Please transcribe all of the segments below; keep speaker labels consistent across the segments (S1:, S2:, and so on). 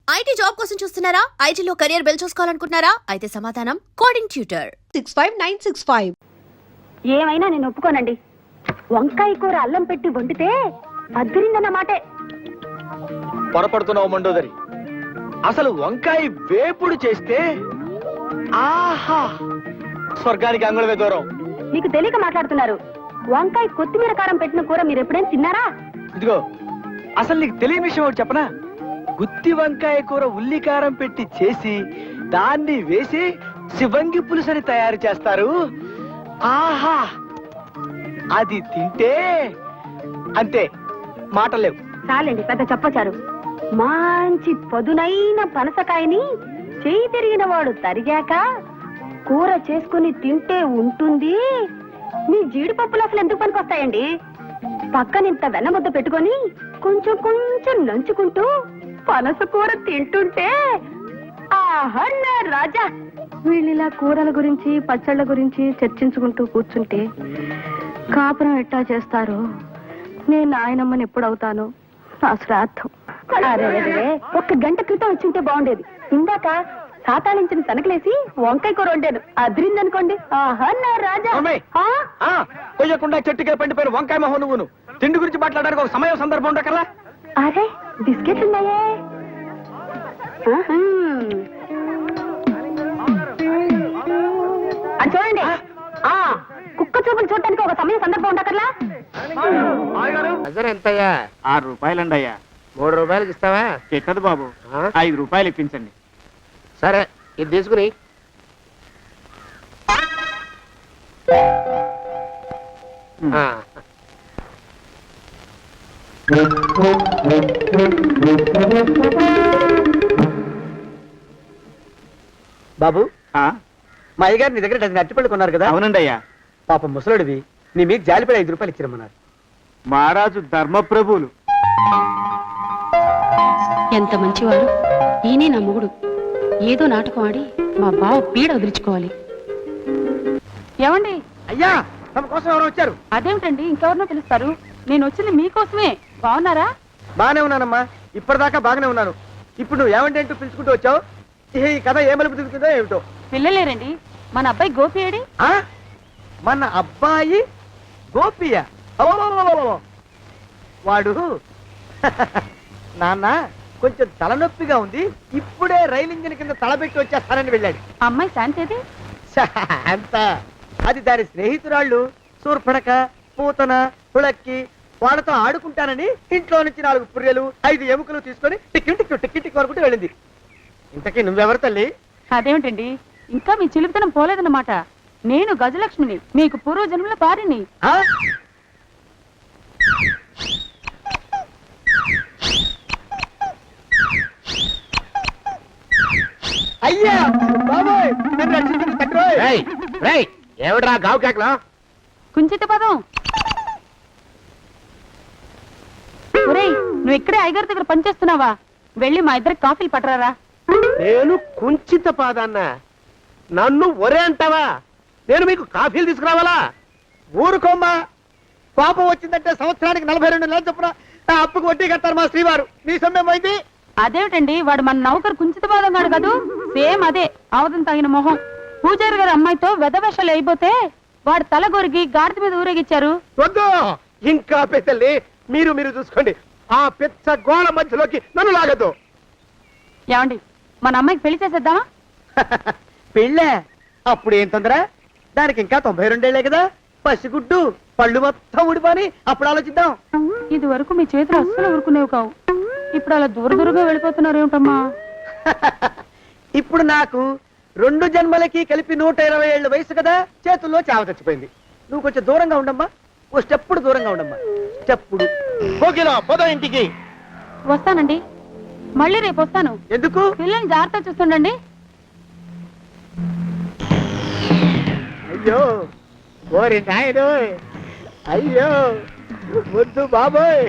S1: IT job కోసం చూస్తున్నారా? ఐటీలో కెరియర్ బిల్డ్ చూసుకోవాలనుకుంటున్నారా? అయితే సమాధానం కోడింగ్ ట్యూటర్
S2: 65965.
S3: ఏమైనా నేను ఒప్పుకోనండి. వంకాయ కూర అల్లం పెట్టి వండితే అద్దరిందన్న మాటే.
S4: పొరపడుతున్నావు మండోదరి. అసలు వంకాయ వేపుడు చేస్తే ఆహా, స్వర్గానికి అంగుళమే దూరం.
S3: మీకు తెలియక మాట్లాడుతున్నారు. వంకాయ కొత్తిమీర కారం పెట్టిన కూర మీరు ఎప్పుడైనా తిన్నారా?
S4: ఇదిగో, అసలు నీకు తెలియని విషయం ఒకటి చెప్పనా? గుత్తి వంకాయ కూర ఉల్లి కారం పెట్టి చేసి దాన్ని వేసి శివంగి పులుసని తయారు చేస్తారు. ఆహా, అది తింటే అంతే, మాటలేవు.
S3: చాలండి, పెద్ద చెప్పచారు. మంచి పదునైన పనసకాయని చేయి తిరిగిన వాడు తరిగాక కూర చేసుకుని తింటే ఉంటుంది. మీ జీడిపప్పులు అసలు ఎందుకు పనికొస్తాయండి? పక్కనింత వెన్నముద్ద పెట్టుకొని కొంచెం కొంచెం నంచుకుంటూ పనస కూర తింటుంటే ఆహా నా రాజా. వీళ్ళిలా కూరల గురించి పచ్చళ్ళ గురించి చర్చించుకుంటూ కూర్చుంటే కాపురం ఎట్టా చేస్తారో, నేను నాయనమ్మని ఎప్పుడవుతాను? నా శ్రాద్ధం. అరే ఒక్క గంట క్రితం వచ్చింటే బాగుండేది. ఇందాక సాతాళించిన తనకలేసి వంకాయ కూర వండాను, అదిరిందనుకోండి. ఆహా నా రాజా.
S4: కొయ్యకుండా చెట్టుకే పండిపోయిన వంకాయ మొహం నువ్వును. తిండి గురించి మాట్లాడడానికి ఒక సమయం సందర్భం ఉండకల్లా.
S3: అరే బిస్కెట్లు ఉన్నాయే. అది చూడండి, కుక్క చూపులు చూడటానికి ఒక సమయం సందర్భం ఉండకల్లా.
S5: ఎంతయ్యా?
S6: 6 రూపాయలండి అయ్యా.
S5: 3 రూపాయలకి ఇస్తావా?
S6: ఎక్కదు బాబు, 5 రూపాయలు ఇప్పించండి.
S5: సరే, ఇది తీసుకుని.
S4: బాబు,
S6: ఆ?
S4: మా అయ్యగారు నీ దగ్గర డజన్ అరటిపళ్ళు కొన్నారు కదా?
S6: అవునండి అయ్యా.
S4: పాపం ముసలుడివి, నీ మీద జాలిపడి 5 రూపాయలు ఇచ్చిరమ్మన్నారు.
S6: మహారాజు ధర్మప్రభువులు.
S7: ఎంత మంచివాడు. ఈయనే నా మొగుడు. ఏదో నాటకం ఆడి మా బావ పీడ వదిలించుకోవాలి.
S3: ఏమండి?
S4: అయ్యా, తమ కోసం ఎవరో వచ్చారు.
S3: అదేమిటండి, ఇంకెవరినో పిలుస్తారు? నేను వచ్చింది మీకోసమే. బాగున్నారా?
S4: బాగానే ఉన్నానమ్మా, ఇప్పటిదాకా బాగానే ఉన్నాను. ఇప్పుడు నువ్వు ఏమంటే అంటూ పిలుచుకుంటూ వచ్చావు. ఈ కథ ఏమలుపు తిరుగుతుందో ఏమిటో.
S3: పిల్లలేరండి. మన అబ్బాయి గోపి ఏడి?
S4: మన అబ్బాయి గోపియ? వాడు నాన్న కొంచెం తలనొప్పిగా ఉంది, ఇప్పుడే రైలు ఇంజిన్ కింద తలబెట్టి వచ్చేస్తానని వెళ్ళాడు.
S3: అమ్మాయి శాంతి
S4: అంత అది దాని స్నేహితురాళ్ళు శూర్పణక, పూతన, పుళక్కి, వాళ్ళతో ఆడుకుంటానని ఇంట్లో నుంచి 4 పుర్రెలు 5 ఎముకలు తీసుకొని టిక్కి వరకుంటూ వెళ్ళింది. ఇంతకీ నువ్వెవరు తల్లి?
S3: అదేమిటండి, ఇంకా మీ చిలుపుతనం పోలేదన్నమాట. నేను గజలక్ష్మిని, మీకు పూర్వజన్మల పారిని.
S4: అయ్యా బాబోయ్, నన్ను రక్షించండి తండ్రోయ్.
S5: ఏమిట్రా గావు కేకలో?
S3: కుంచిత పదం. ఒరేయ్, నువ్వు ఇక్కడే అయ్యగారి దగ్గర పనిచేస్తున్నావా? వెళ్ళి మా ఇద్దరికి కాఫీలు పట్టరారా.
S5: నేను కుంచిత పాదాన్న, నన్ను ఒరే అంటావా? నేను మీకు కాఫీలు తీసుకురావాలా?
S4: ఊరుకోమ్మా, పాపం వచ్చిందంటే సంవత్సరానికి 42 నెలలు చొప్పున అప్పుకు వడ్డీ కట్టారు మా శ్రీవారు. నీ సొమ్మేం పోయింది?
S3: అదేమిటండి, వాడు మన నౌకరు కుంచిత పాదం కాడు కదూ. సేమ్ అదే, అవతం తగిన మొహం. పూజారి గారి అమ్మాయితో వెధవేషాలు అయిపోతే వాడు తల గొరిగి గాడిద మీద ఊరేగిచ్చారు.
S5: వద్దు, ఇంకా పెద్దల్ని మీరు చూసుకోండి. ఆ పెద్ద గోళ మధ్యలోకి నన్ను లాగద్దు.
S3: ఏమండి, మన అమ్మాయికి పెళ్లి చేసేద్దామా?
S4: పెళ్ళే? అప్పుడు ఏం తొందర? దానికి ఇంకా 92 ఏళ్లే కదా. పసిగుడ్డు పళ్ళు మొత్తం ఊడిపోని అప్పుడు ఆలోచిద్దాం.
S3: ఇది వరకు మీ చేతులు అస్సలు ఊరుకునేవి కావు. ఇప్పుడు అలా దూరంగా వెళ్ళిపోతున్నారు ఏమిటమ్మా?
S4: ఇప్పుడు నాకు 2 జన్మలకి కలిపి 120 ఏళ్ళ వయసు కదా, చేతుల్లో చావ చచ్చిపోయింది. నువ్వు కొంచెం దూరంగా ఉండమ్మా, ఓ స్టెప్పుడు దూరంగా ఉండమ్మా. స్టెప్పుడు
S5: కోకిలో పోదాం ఇంటికి.
S3: వస్తానండి, మళ్ళీ రేపు వస్తాను.
S4: ఎందుకు?
S3: పిల్లల్ని జాగ్రత్త చూస్తుండండి.
S5: అయ్యో ఓరి నాయుడు, అయ్యో వద్దు బాబోయ్,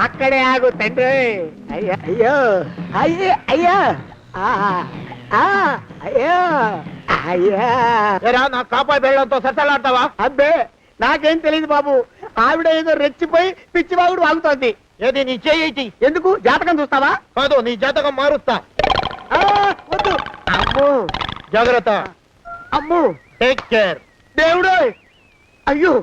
S5: అక్కడే ఆగు తండ్రి. అయ్యా
S4: అయ్యో అయ్యే అయ్యా అయ్యో అయ్యా.
S5: నా కాపాయి బెళ్ళంతో సత్తలాడతావా?
S4: అబ్బే, నాకేం తెలియదు బాబు. ఆవిడ ఏదో రెచ్చిపోయి పిచ్చివాగుడు వాగుతోంది.
S5: ఏది నీ చేయి ఎందుకు జాతకం చూస్తావా కాదు నీ జాతకం మారుస్తా వద్దు అమ్మో జాగ్రత్త అమ్మో టేక్ కేర్ దేవుడు అయ్యో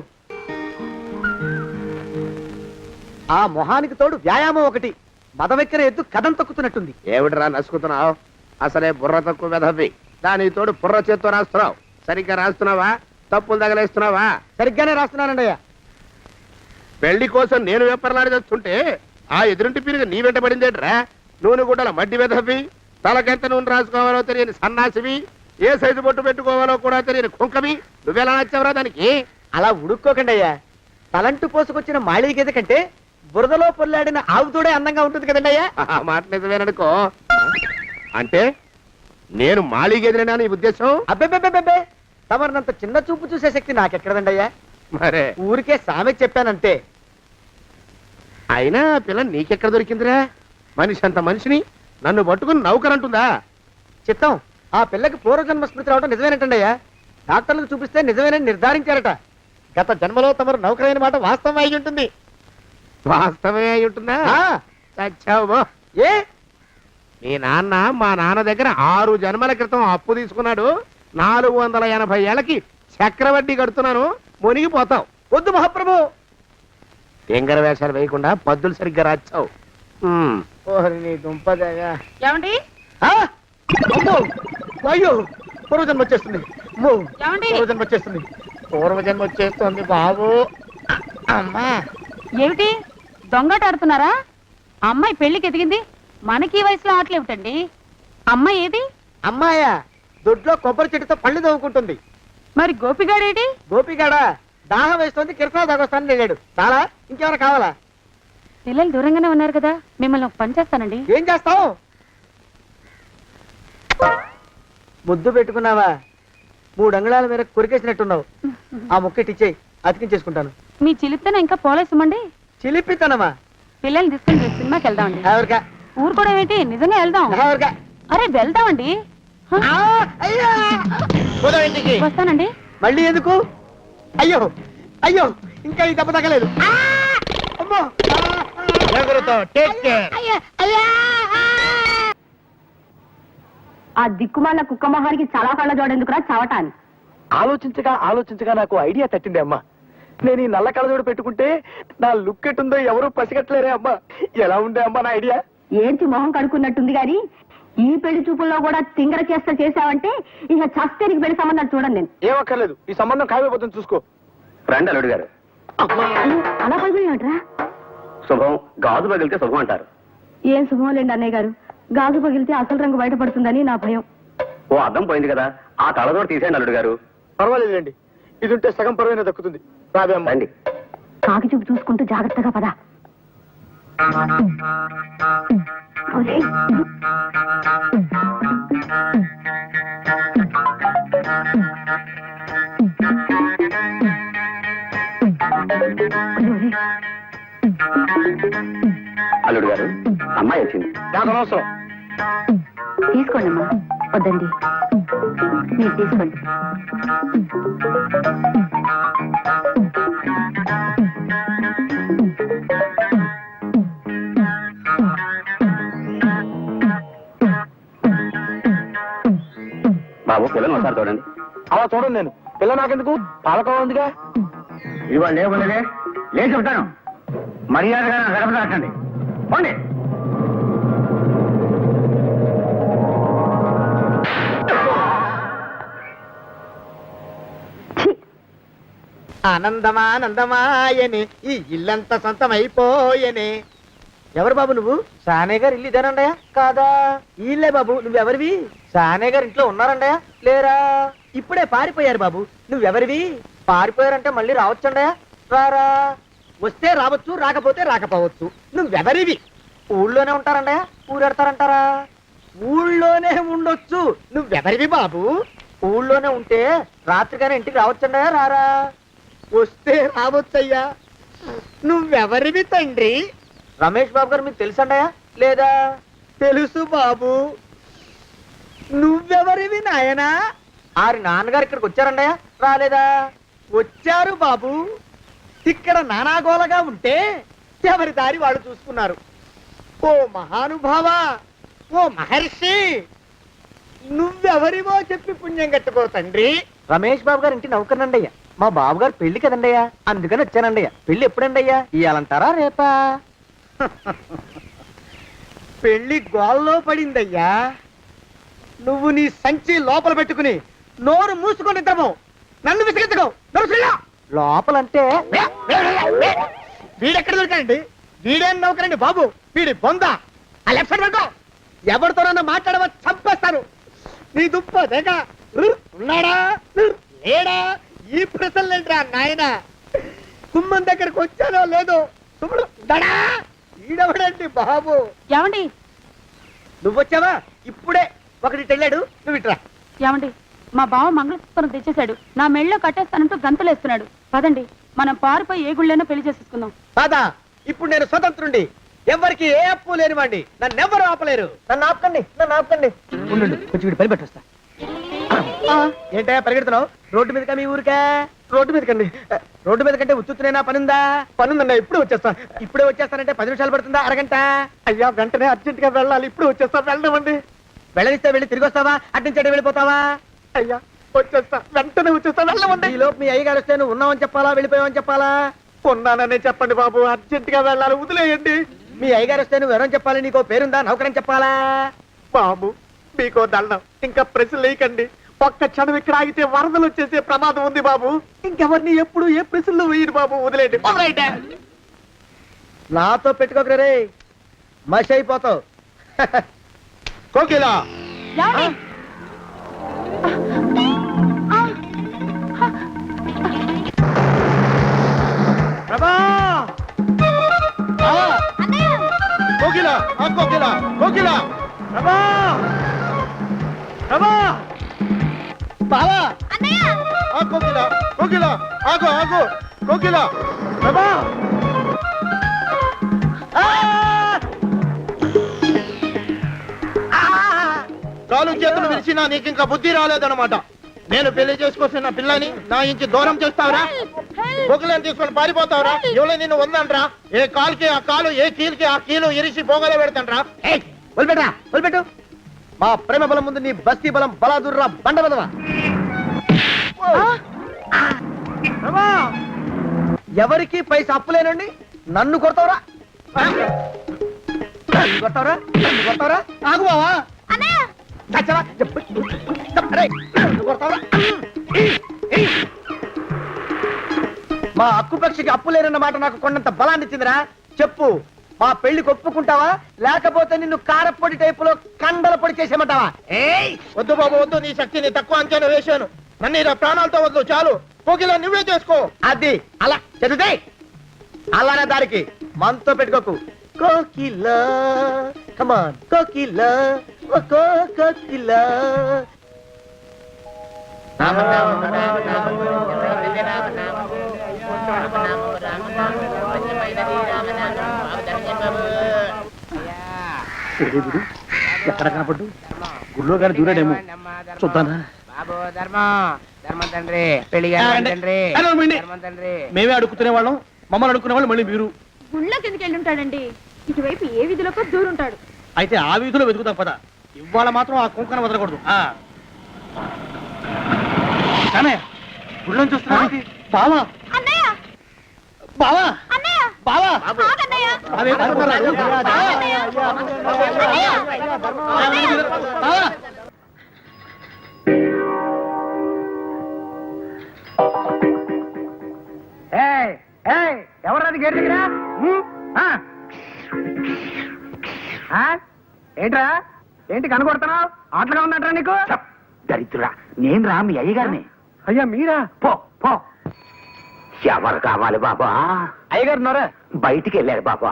S5: ఆ మొహానికి తోడు వ్యాయామం ఒకటి మదవెక్కిన ఎద్దు కథం తొక్కుతున్నట్టుంది ఏమిటిరా నసుకుతున్నావు అసలే బుర్ర తక్కువ వెధవి దాని తోడు బుర్ర చేత్తో రాస్తున్నావు సరిగ్గా రాస్తున్నావా తప్పులు తగలేస్తున్నావా సరిగ్గానే రాస్తున్నానండి అయ్యా పెళ్లి కోసం నేను వెప్పర్లాడి చేస్తుంటే ఆ ఎదురింటి పిరుగు నీ వెంట పడిందేట్రా నూనె గుడ్డల మడ్డి వెధవి తలకెంత నూనె రాసుకోవాలో తెలియని సన్నాసివి ఏ సైజు బొట్టు పెట్టుకోవాలో కూడా తెలియని కుంకవి నువ్వెలా నచ్చావురా దానికి అలా ఉడుక్కోకండి అయ్యా తలంటు పోసుకొచ్చిన మాళీ గేదె కంటే బురదలో పొల్లాడిన ఆవు తోడే అందంగా ఉంటుంది కదండి అయ్యా మాట నిజమేననుకో అంటే నేను మాళీ గేదెనా నీ ఉద్దేశం అబ్బెబ్బెబ్బెబ్బే తమరినంత చిన్న చూపు చూసే శక్తి నాకెక్కడదండి అయ్యా మరే ఊరికే సామె చెప్పానంతే అయినా పిల్ల నీకెక్కడ దొరికిందిరా మనిషి అంత మనిషిని నన్ను పట్టుకుని నౌకరంటుందా చిత్తం ఆ పిల్లకి పూర్వజన్మ స్మృతి రావడం నిజమేనటండి అయ్యా డాక్టర్లకు చూపిస్తే నిజమేనని నిర్ధారించారట గత జన్మలో తమరు నౌకరైన మాట వాస్తవం అయి ఉంటుంది వాస్తవమే అయి ఉంటుందా చచ్చావు ఏ మీ నాన్న మా నాన్న దగ్గర 6 జన్మల క్రితం అప్పు తీసుకున్నాడు 480 ఏళ్ళకి చక్రవడ్డీ కడుతున్నాను మునిగిపోతావు వద్దు మహాప్రభు ఎంగర వేషాలు వేయకుండా పద్దులు సరిగ్గా రాచావు నీ దుంపదగా
S7: ఏమండి
S5: అయ్యో పూర్వజన్మ వచ్చేస్తుంది
S7: ఏమండి?
S5: పూర్వజన్మ వచ్చేస్తుంది బాబు అమ్మా
S7: ఏమిటి దొంగట ఆడుతున్నారా అమ్మాయి పెళ్లికి ఎదిగింది మనకి ఈ వయసులో ఆటలేమిటండి అమ్మాయి ఏది
S5: అమ్మాయా దొడ్లో కొబ్బరి చెట్టుతో పళ్ళు తవ్వుకుంటుంది
S7: మరి గోపిగాడేటి
S5: గోపిగాడా దాహం వేస్తుంది కిరసనాలు తాగొస్తానని వెళ్ళాడు చాలా ఇంకేమైనా కావాలా
S7: పిల్లలు దూరంగానే ఉన్నారు కదా మిమ్మల్ని ఒక పని చేస్తానండి
S5: ఏం చేస్తావు ముద్దు పెట్టుకున్నావా 3 అంగుళాల మేర కొరికేసినట్టున్నావు ఆ ముక్కటిచ్చేయి అతికించేసుకుంటాను
S7: మీ చిలిపితేనే ఇంకా పోలేసమండి
S5: చిలిపితనమా
S7: పిల్లల్ని తీసుకుని రేపు సినిమాకి వెళ్దామండి
S5: ఎవరికా
S7: ఊరు కూడా ఏంటి నిజంగా వెళ్దాం
S5: ఎవరికా
S7: అరే వెళ్దామండి హ?
S5: ఇంటికి
S7: వస్తానండి
S5: మళ్ళీ ఎందుకు అయ్యో అయ్యో ఇంకా ఈ దెబ్బ తగ్గలేదు అమ్మో
S3: ఆ దిక్కుమాల కుక్క మొహానికి చాలా కళ్ళ జోడెందుకురా చవటాన్ని
S4: ఆలోచించగా నాకు ఐడియా తట్టింది అమ్మా నేను ఈ నల్ల కళ్ళజోడు పెట్టుకుంటే నా లుక్ ఎట్టుందో ఎవరు పసిగట్టలేరే అమ్మా ఎలా ఉండే అమ్మా నా ఐడియా
S3: ఏంటి మొహం కడుక్కున్నట్టుంది గాని ఈ పెళ్లి చూపుల్లో కూడా తింగర చేస్త చేశావంటే ఇక చస్తే నీకు పెళ్లి సంబంధాలు చూడండి నేను
S4: ఏమక్కర్లేదు ఈ సంబంధం ఖాయమైపోతుంది చూసుకో
S2: రండి అల్లుడు గారు
S3: అయ్యో, అలా పగిలినట్రా
S2: శుభం గాజు పగిలితే శుభం అంటారు
S3: ఏం శుభం లేండి అన్నయ్య గారు గాజు పగిలితే అసలు రంగు బయటపడుతుందని నా భయం
S2: ఓ అద్దం పోయింది కదా ఆ కళ్ళజోడు తీసేయండి అల్లుడు గారు
S4: పర్వాలేదులేండి ఇది ఉంటే సగం పరువైనా దక్కుతుంది రాబే అమ్మా
S2: రండి
S3: కాకి చూపు చూసుకుంటూ జాగ్రత్తగా పద ఒరేయ్, ఒరేయ్,
S2: అల్లుడు గారు అమ్మాయి వచ్చింది
S4: నాకు అనవసరం
S3: తీసుకోండి అమ్మా వద్దండి మీరు తీసుకోండి
S2: బాబు పిల్లలు ఒకసారి చూడండి
S4: అలా చూడండి నేను పిల్ల నాకెందుకు పాలకోవ ఉందిగా
S2: ఇవాళ లేకుండానే లేచి ఉంటాను మర్యాదగా గడప దాటండి పోండి
S5: ఆనందమానందమాయని ఈ ఇల్లంతా సొంతమైపోయనే ఎవరు బాబు నువ్వు సానే గారు ఇల్లు ఇదేనండయా కాదా ఇల్లే బాబు నువ్వెవరివి సానే గారు ఇంట్లో ఉన్నారండయా లేరా ఇప్పుడే పారిపోయారు బాబు నువ్వెవరివి పారిపోయారంటే మళ్ళీ రావచ్చండయా రారా వస్తే రావచ్చు రాకపోతే రాకపోవచ్చు నువ్వెవరివి ఊళ్ళోనే ఉంటారండయా ఊరెడతారంటారా ఊళ్ళోనే ఉండొచ్చు నువ్వెవరివి బాబు ఊళ్ళోనే ఉంటే రాత్రిగానే ఇంటికి రావచ్చండయా రారా వస్తే రావచ్చయ్యా నువ్వెవరివి తండ్రి రమేష్ బాబు గారు మీకు తెలుసండయా లేదా తెలుసు బాబు నువ్వెవరివి నాయనా ఆరి నాన్నగారు ఇక్కడికి వచ్చారండయా రాలేదా వచ్చారు బాబు ఇక్కడ నానాగోలగా ఉంటే ఎవరి దారి వాళ్ళు చూసుకున్నారు. ఓ మహానుభావా, ఓ మహర్షి, నువ్వెవరివో చెప్పి పుణ్యం కట్టుకో తండ్రి.
S4: రమేష్ బాబు గారు ఇంటి నౌకర్నండి అయ్యా. మా బాబు గారు పెళ్లి కదండి అయ్యా, అందుకని వచ్చానండి అయ్యా. పెళ్లి ఎప్పుడండి అయ్యా? ఇయ్యాలంటారా రేపా?
S5: పెళ్లి గోల్లో పడిందయ్యా. నువ్వు నీ సంచి లోపల పెట్టుకుని నోరు మూసుకొని నిద్రపో. నన్ను విసిగించుకో.
S4: లోపలంటే
S5: వీడెక్కడ దొరికాడండి? వీడేం నౌకరండి బాబు, వీడి బొంద. ఆ లెఫ్ట్ సైడ్ పెట్టుకో. ఎవరితోనన్నా మాట్లాడవా చంపేస్తాను. నీ దుప్ప దేక ఉన్నాడా లేడా? ఈ ప్రశ్నలేంట్రా నాయన. కుమ్మం దగ్గరకు వచ్చానో లేదో చూడు. దడా ఈడవడండి బాబు.
S7: ఏమండి
S5: నువ్వు వచ్చావా? ఇప్పుడే ఒకటి వెళ్ళాడు, నువ్వు ఇట్రా.
S7: ఏమండి, మా బావ మంగళసూత్రం తెచ్చేశాడు. నా మెళ్ళో కట్టేస్తానంటూ గంతులేస్తున్నాడు. పదండి, మనం పారిపోయి ఏ గుళ్ళైనా పెళ్లి చేసేసుకుందాం.
S5: కాదా? ఇప్పుడు నేను స్వతంత్రుండి, ఎవరికి ఏ అప్పు లేనివ్వండి. నన్ను ఎవరు ఆపలేరు.
S4: నన్ను ఆపకండి, నన్ను ఆపకండి. ఉండు, కొంచెం వీడి పని పెట్టొస్తా.
S5: ఏంటయ్యా పరిగెడుతున్నావు? రోడ్డు మీదకా మీ ఊరికా? రోడ్డు మీదకండి. రోడ్డు మీద కంటే ఉత్తునేనా పనుందా? పనుందన్నా, ఇప్పుడు వచ్చేస్తా. ఇప్పుడే వచ్చేస్తానంటే 10 నిమిషాలు పడుతుందా? అరగంట? అయ్యా వెంటనే అర్జెంట్ గా వెళ్ళాలి. ఇప్పుడు వచ్చేస్తా. వెళ్ళమండి. వెళ్ళనిస్తే వెళ్ళి తిరిగి వస్తావా? అట్నుంచి వెళ్ళిపోతావా? అయ్యా వచ్చేస్తా, వెంటనే వచ్చేస్తా. వెళ్ళమండి. ఈ లోపు మీ అయ్యగారు వస్తే నువ్వు ఉన్నావని చెప్పాలా, వెళ్ళిపోయావని చెప్పాలా? ఉన్నాననే చెప్పండి బాబు, అర్జెంట్ గా వెళ్ళాలి, వదిలేయండి. మీ అయ్యగారు వస్తే నువ్వు ఎవరని చెప్పాలి? నీకో పేరుందా? నౌకరని చెప్పాలా? బాబు మీకో దండం, ఇంకా ప్రశ్నలు వేయకండి. ఒక్క క్షణం ఇక్కడ ఆగితే వరదలు వచ్చేసే ప్రమాదం ఉంది బాబు. ఇంకెవరిని ఎప్పుడు ఏ ప్రశ్నలు వేయరు బాబు, వదిలేండి. నాతో పెట్టుకోకరే, మషి అయిపోతావు. కోకిలా
S7: ఏమండి?
S5: ప్రభా, కోకిలా, కోకిలా, కోకిలా, ప్రభా, ప్రభా, బావా, కోకిలా, కోకిలా, ఆగు, ఆగు, కోకిలా, ప్రభా. కాలు చేతులు విరిచినా నీకు ఇంకా బుద్ధి రాలేదన్నమాట. నేను పెళ్లి చేసుకొస్తున్న పిల్లని నా ఇంటి దూరం చేస్తావురా? బొగ్గులను తీసుకొని పారిపోతావురా? ఎవరో నిన్ను ఉందంట్రా? ఏ కాలుకి ఆ కాలు, ఏ కీలుకి ఆ కీలు ఇరిచి బొగలో పెడతాంట్రా? వదిలిపెట్టరా, వదిలిపెట్టు. మా ప్రేమ బలం ముందు నీ బస్తీ బలం బలాదుర్రా బండ బదవా. ఎవరికి పైసా అప్పులేనండి నన్ను కొడతావురా? కొడతావురా? కొడతావురా? ఆగు బావా. మా అక్కుపక్షికి అప్పు లేరన్న మాట నాకు కొండంత బలాన్ని ఇచ్చిందిరా. చెప్పు, మా పెళ్లికి ఒప్పుకుంటావా, లేకపోతే నిన్ను కారపొడి టైపులో కండల పొడి చేసేమంటావా? వద్దు బాబు వద్దు, నీ శక్తిని తక్కువ అంచనా వేశాను. నన్ను ఇలా ప్రాణాలతో వద్దు, చాలు. కోకిలా నువ్వే చేసుకో. అది అలా చదివితే అలానే దారికి మనతో పెట్టుకోకు. కోకిలా కమాన్, కోకిలా, ఓ కోకిలా. ఎక్కడ కనపడ్డు? గుళ్ళో గాని దూరాడేమో, చూద్దానా? మేమే అడుగుతునే వాళ్ళం, మమ్మల్ని అడుక్కునే వాళ్ళు మళ్ళీ మీరు.
S7: గుళ్ళో కిందకి వెళ్ళి ఉంటాడండి. ఇటువైపు ఏ వీధిలోకి దూరుంటాడు.
S5: అయితే ఆ వీధిలో వెతుకుతాం పద. ఇవాళ మాత్రం ఆ కుంకను వదలకూడదు. గుళ్ళో చూస్తున్నా బావా, బావా, బావా,
S4: ఎవరది గేట్ దగ్గర? ఏంట్రా, ఏంటి కనుకొడుతున్నావు? ఆటలుగా ఉందంటారా నీకు?
S2: దరిద్రుడా, నేను రా మీ అయ్యగారిని.
S4: అయ్యా మీరా?
S2: పో పో. ఎవరు కావాలి బాబా?
S4: అయ్యగారు ఉన్నారా?
S2: బయటికి వెళ్ళారు బాబా.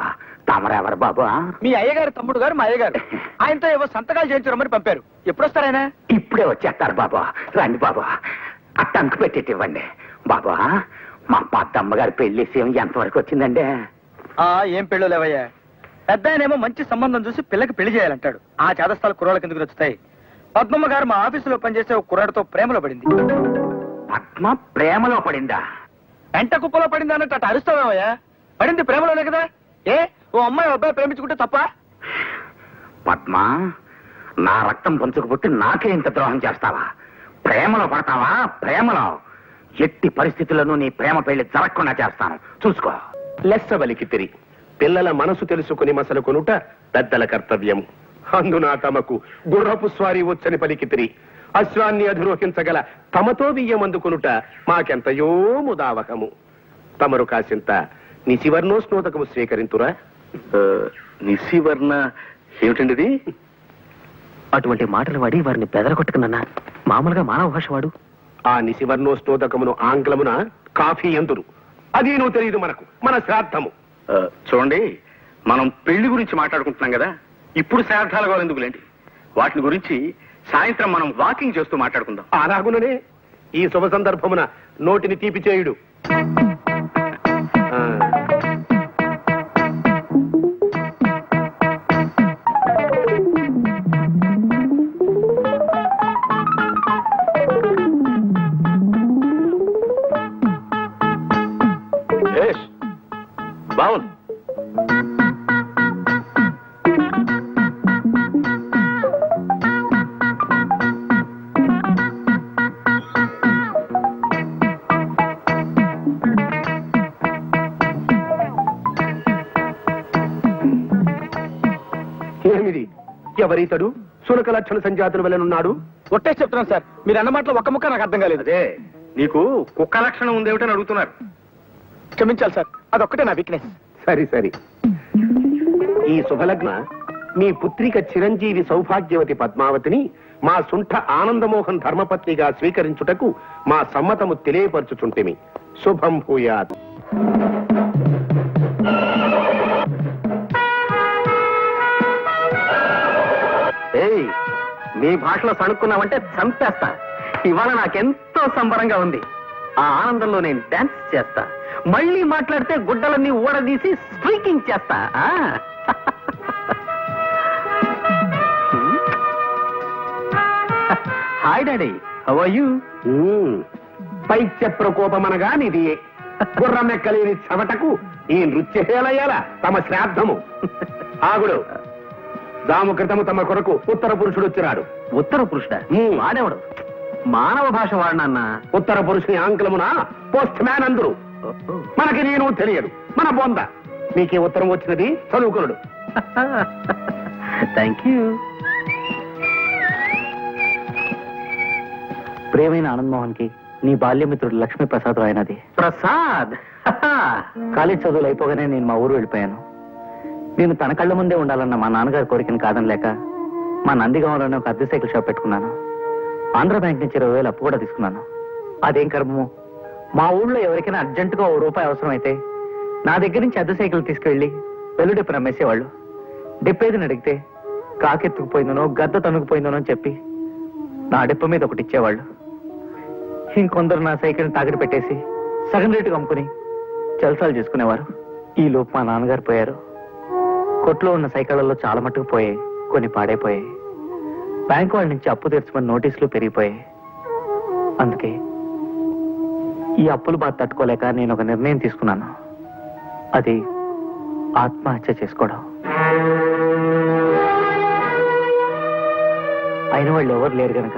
S2: తమరెవరు బాబా?
S4: మీ అయ్యగారు తమ్ముడు గారు మా అయ్యగారు. ఆయనతో ఏవో సంతకాలు చేయించరమ్మని పంపారు. ఎప్పుడు వస్తారాయన?
S2: ఇప్పుడే వచ్చేస్తారు బాబా. రండి బాబా, ఆ టంకు పెట్టేటి ఇవ్వండి బాబా. మా పెద్దమ్మ గారి పెళ్లి విషయం ఎంతవరకు వచ్చిందండి?
S4: ఏం పెళ్ళో లేవయ్యా. పెద్ద ఆయనేమో మంచి సంబంధం చూసి పిల్లకి పెళ్లి చేయాలంటాడు. ఆ చేదస్థాలు కుర్రాళ్ళ కిందకు నచ్చుతాయి. పద్మమ్మ గారు మా ఆఫీసులో పనిచేసే ఒక కుర్రాడితో ప్రేమలో పడింది.
S2: పద్మ ప్రేమలో పడిందా?
S4: వెంట కుప్పలో పడింది అన్నట్టు అటు అరుస్తావేమయ్యా. పడింది ప్రేమలోనే కదా. ఏ ఓ అమ్మాయి అబ్బాయి ప్రేమించుకుంటే తప్ప?
S2: పద్మ, నా రక్తం పంచుకుపుట్టి నాకే ఇంత ద్రోహం చేస్తావా? ప్రేమలో పడతావా? ప్రేమలో ఎట్టి పరిస్థితుల్లోనూ నీ ప్రేమ పెళ్లి జరగకుండా చేస్తాను, చూసుకో.
S5: లెస్సవలికి తిరి పిల్లల మనసు తెలుసుకుని మసలు కొనుట పెద్దల కర్తవ్యం. అందున తమకు గుర్రపు స్వారీ వచ్చని పలికితిరి. అశ్వాన్ని అధిరోహించగల తమతో బియ్యం అందుకొనుట మాకెంతయో ముదావహము. తమరు కాసింత నిశివర్ణోస్నోదకము స్వీకరింతురా.
S2: నిశివర్ణ ఏమిటండిది? అటువంటి మాటలు వాడి వారిని బెదరగొట్టుకున్నా. మామూలుగా మానవ భాష వాడు.
S5: ఆ నిశివర్ణోస్నోదకమును ఆంగ్లమున కాఫీ ఎందురు. అదేనో తెలియదు మనకు, మన శ్రాద్ధము.
S2: చూడండి, మనం పెళ్లి గురించి మాట్లాడుకుంటున్నాం కదా, ఇప్పుడు శ్రాద్ధాల గోలు ఎందుకులేండి? వాటిని గురించి సాయంత్రం మనం వాకింగ్ చేస్తూ మాట్లాడుకుందాం.
S5: అలాగుననే ఈ శుభ సందర్భమున నోటిని తీపి చేయుడు.
S2: బావుంది.
S5: ఏమిది? ఎవరితడు? సునక లక్షణ సంజాతుల వలెనున్నాడు.
S4: ఒట్టేసి చెప్తున్నాను సార్, మీరు అన్న మాటలో ఒక్క ముక్క నాకు అర్థం కాలేదు.
S2: అదే, నీకు కుక్క లక్షణం ఉందేమిటని అడుగుతున్నారు.
S4: క్షమించాలి సార్, అదొక్కటే నా వీక్నెస్.
S5: సరి సరి. ఈ శుభలగ్న మీ పుత్రిక చిరంజీవి సౌభాగ్యవతి పద్మావతిని మా సుంఠ ఆనందమోహన్ ధర్మపత్నిగా స్వీకరించుటకు మా సమ్మతము తెలియపరచుచుంటిమి. శుభం భూయాత్.
S2: ఏయ్, నీ భాషలో సణుక్కున్నావంటే చంపేస్తా. ఇవాళ నాకెంతో సంబరంగా ఉంది. ఆ ఆనందంలో నేను డాన్స్ చేస్తా. మళ్ళీ మాట్లాడితే గుడ్డలన్నీ ఊడదీసి స్ట్రీకింగ్ చేస్తా. Hi daddy, how are you?
S5: పైత్య ప్రకోపమనగా నిది గుర్రమెక్కలేని చవటకు ఈ నృత్యహేళయాల తమ శ్రాద్ధము. ఆగుడు, దాము క్రితము తమ కొరకు ఉత్తర పురుషుడు వచ్చినాడు.
S2: ఉత్తర పురుషుడా? వాడేవాడు? మానవ భాష వాడినన్నా.
S5: ఉత్తర పురుషుని ఆంగ్లమున పోస్ట్ మ్యాన్ అందరు. మనకి నేను తెలియదు, మన బొంద. మీకే ఉత్తరం వచ్చినది, చదువుకున్నాడు.
S2: Thank you.
S8: ప్రియమైన ఆనందమోహన్ కి నీ బాల్యమిత్రుడు లక్ష్మీ ప్రసాద్ రాయనది.
S2: ప్రసాద్,
S8: కాలేజ్ చదువులు అయిపోగానే నేను మా ఊరు వెళ్ళిపోయాను. నేను తన కళ్ళ ముందే ఉండాలన్న మా నాన్నగారి కోరికను కాదనలేక మా నందిగామలోనే ఒక అద్దె సైకిల్ షాప్ పెట్టుకున్నాను. ఆంధ్ర బ్యాంక్ నుంచి 20,000 అప్పు కూడా తీసుకున్నాను. అదేం కర్మము, మా ఊళ్ళో ఎవరికైనా అర్జెంటుగా ₹1 అవసరం అయితే నా దగ్గర నుంచి అద్దె సైకిల్ తీసుకెళ్లి వెల్లుడెప్పు నమ్మేసేవాళ్ళు. డెప్పేదిని అడిగితే కాకెత్తుకుపోయిందనో గద్ద తనుకుపోయిందనో అని చెప్పి నా డెప్ప మీద ఒకటి ఇచ్చేవాళ్ళు. ఇంకొందరు నా సైకిల్ని తాకట్టు పెట్టేసి సగం రేటుగా అమ్ముకుని జల్సాలు చేసుకునేవారు. ఈ లోపు మా నాన్నగారు పోయారు. కొట్లో ఉన్న సైకిళ్లలో చాలా మట్టుకు పోయాయి, కొన్ని పాడైపోయాయి. బ్యాంకు వాళ్ళ నుంచి అప్పు తీర్చమని నోటీసులు పెరిగిపోయాయి. అందుకే ఈ అప్పులు బాధ తట్టుకోలేక నేను ఒక నిర్ణయం తీసుకున్నాను. అది ఆత్మహత్య చేసుకోవడం. అయిన వాళ్ళు ఎవరు లేరు గనక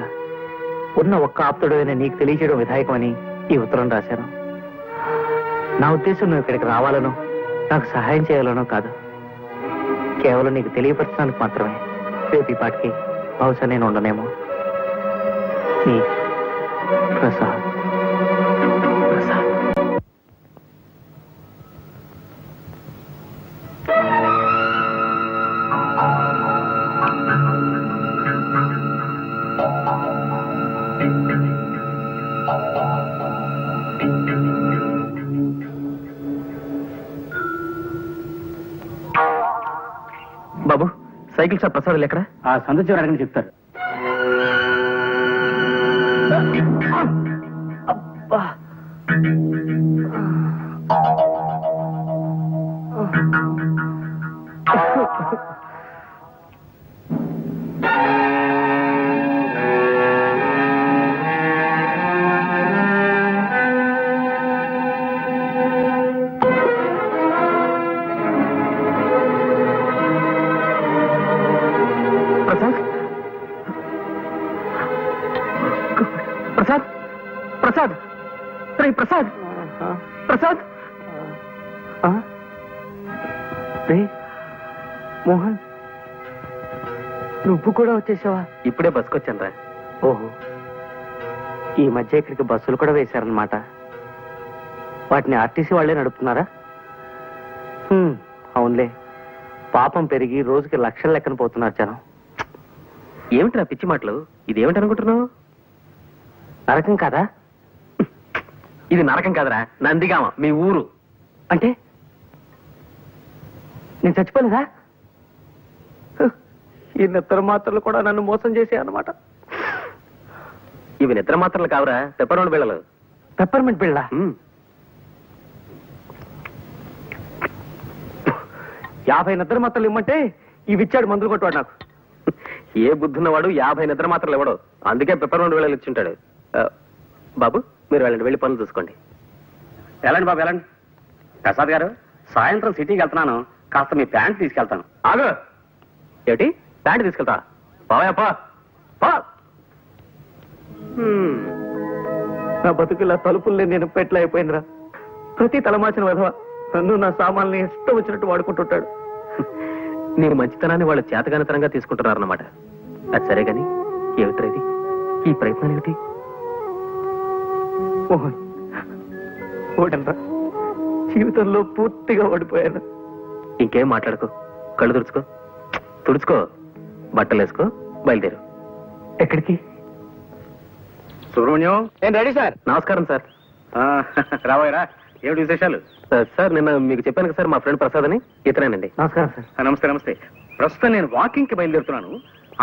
S8: ఉన్న ఒక్క ఆప్తుడైన నీకు తెలియచేయడం విధాయకమని ఈ ఉత్తరం రాశాను. నా ఉద్దేశం నువ్వు ఇక్కడికి రావాలనో నాకు సహాయం చేయాలనో కాదు, కేవలం నీకు తెలియపరచడానికి మాత్రమే. రేపు ఈ పాటికి బహుశా నేను ఉండనేమో. నీ ప్రసాద్. ప్రసాద్.
S2: బాబు, సైకిల్ షాప్ ప్రసాద్ ఎక్కడ?
S8: ఆ సంతోషం అడగని చెప్తారు. అబ్బా,
S2: ప్రసాద్ రే ప్రసాద్ ప్రసాద్
S8: రే మోహన్ నువ్వు కూడా వచ్చేసావా?
S2: ఇప్పుడే బస్కొచ్చాను రా.
S8: ఓహో, ఈ మధ్య ఇక్కడికి బస్సులు కూడా వేశారనమాట. వాటిని ఆర్టీసీ వాళ్ళే నడుపుతున్నారా? అవునులే, పాపం పెరిగి రోజుకి లక్షల లెక్కన పోతున్నారు జనం.
S2: ఏమిట్రా పిచ్చి మాటలు? ఇదేమిటి అనుకుంటున్నావు?
S8: నరకం కాదా?
S2: ఇది నరకం కాదురా, నందిగామ మీ ఊరు.
S8: అంటే నేను చచ్చిపోలేదా? ఈ నిద్ర మాత్రలు కూడా నన్ను మోసం చేసే అన్నమాట.
S2: ఇవి నిద్ర మాత్రలు కావురా, పెప్పరోళ్ళు బిళ్ళలు.
S8: పెప్పర్మెంట్ బిళ్ళ? 50 నిద్ర మాత్రలు ఇమ్మంటే ఇవి ఇచ్చాడు మందులు కొట్టువాడు నాకు.
S2: ఏ బుద్ధున్నవాడు 50 నిద్ర మాత్రలు ఇవ్వడు, అందుకే పెప్పరోళ్ళు బిళ్ళలు ఇచ్చుంటాడు. బాబు మీరు వెళ్ళండి, వెళ్ళి పనులు చూసుకోండి.
S9: వెళ్ళండి బాబు వెళ్ళండి. ప్రసాద్ గారు, సాయంత్రం సిటీకి వెళ్తున్నాను, కాస్త మీ ప్యాంట్ తీసుకెళ్తాను.
S2: ఆగు. ఏమిటి ప్యాంట్ తీసుకెళ్తా? బావయ్య పా.
S8: నా బతుకులా తలుపుల్ని నేను పెట్ల అయిపోయిందిరా. ప్రతి తలమాచిన విధవ నన్ను నా సామాన్ని ఇష్టం వచ్చినట్టు వాడుకుంటుంటాడు.
S2: నీ మంచితనాన్ని వాళ్ళు చేతగానితనంగా తీసుకుంటున్నారన్నమాట. అది సరే గాని ఏమిట్రా ఇది? ఈ ప్రయత్నం ఏమిటి?
S8: మోహన్, ఓడనరా, జీవితంలో పూర్తిగా ఓడిపోయాను.
S2: ఇంకేం మాట్లాడుకో, కళ్ళు తుడుచుకో, బట్టలు వేసుకో, బయలుదేరు.
S8: ఎక్కడికి?
S9: సుబ్రహ్మణ్యం,
S4: నేను రెడీ సార్.
S2: నమస్కారం సార్.
S9: రాబోయరా, ఏమిటి విశేషాలు?
S2: సార్ నిన్న మీకు చెప్పాను కదా సార్, మా ఫ్రెండ్ ప్రసాద్ అని, ఇతనేనండి.
S8: నమస్కారం సార్.
S9: నమస్తే నమస్తే. ప్రస్తుతం నేను వాకింగ్ కి బయలుదేరుతున్నాను,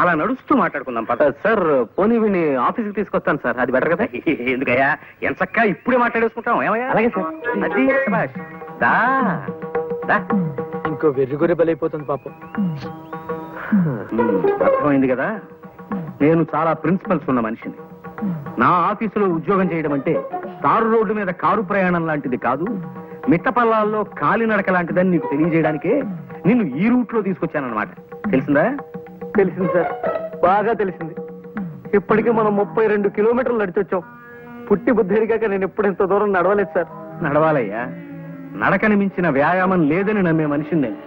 S9: అలా నడుస్తూ మాట్లాడుకుందాం పద.
S2: సార్ పోనీ వీడిని ఆఫీస్కి తీసుకొస్తాను సార్, అది బెటర్ కదా?
S9: ఎందుకయ్యా, ఎంచక్కా ఇప్పుడే మాట్లాడేసుకుంటాం. ఏమయ్యా?
S8: అలాగే సార్.
S9: అది శభాష్. దా, దా.
S4: ఇంకో వెర్రిగొర్రె బలైపోతుంది పాపం.
S9: అర్థమైంది కదా, నేను చాలా ప్రిన్సిపల్స్ ఉన్న మనిషిని. నా ఆఫీసులో ఉద్యోగం చేయడం అంటే తారు రోడ్డు మీద కారు ప్రయాణం లాంటిది కాదు, మిట్టపల్లాల్లో కాలినడక లాంటిదని నీకు తెలియజేయడానికే నిన్ను ఈ రూట్ లో తీసుకొచ్చానన్నమాట. తెలిసిందా?
S8: తెలిసింది సార్, బాగా తెలిసింది. ఇప్పటికీ మనం 32 కిలోమీటర్లు నడిచొచ్చాం. పుట్టి బుద్ధి ఎరిగాక నేను ఎప్పుడు ఇంత దూరం నడవలేదు సార్.
S9: నడవాలయ్యా, నడకని మించిన వ్యాయామం లేదని నమ్మే మనిషిని నేను.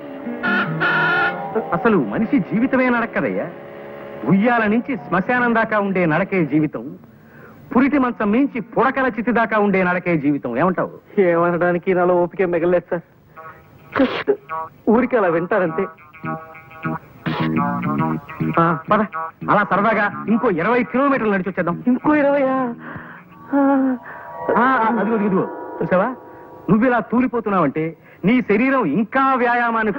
S9: అసలు మనిషి జీవితమే నడక్కదయ్యా. ఉయ్యాల నుంచి శ్మశానం దాకా ఉండే నడకే జీవితం, పురిటి మంచం మించి పుడకల చితి దాకా ఉండే నడకే జీవితం. ఏమంటావు?
S8: ఏమనడానికి నాలో ఓపిక మిగలేదు సార్. జస్ట్ ఊరికి అలా వింటారంతే.
S9: పద, అలా సరదాగా ఇంకో 20 కిలోమీటర్లు నడిచి వచ్చేద్దాం.
S8: ఇంకో 20?
S9: అదిగో చూసావా, నువ్వు ఇలా తూలిపోతున్నావంటే నీ శరీరం ఇంకా వ్యాయామాన్ని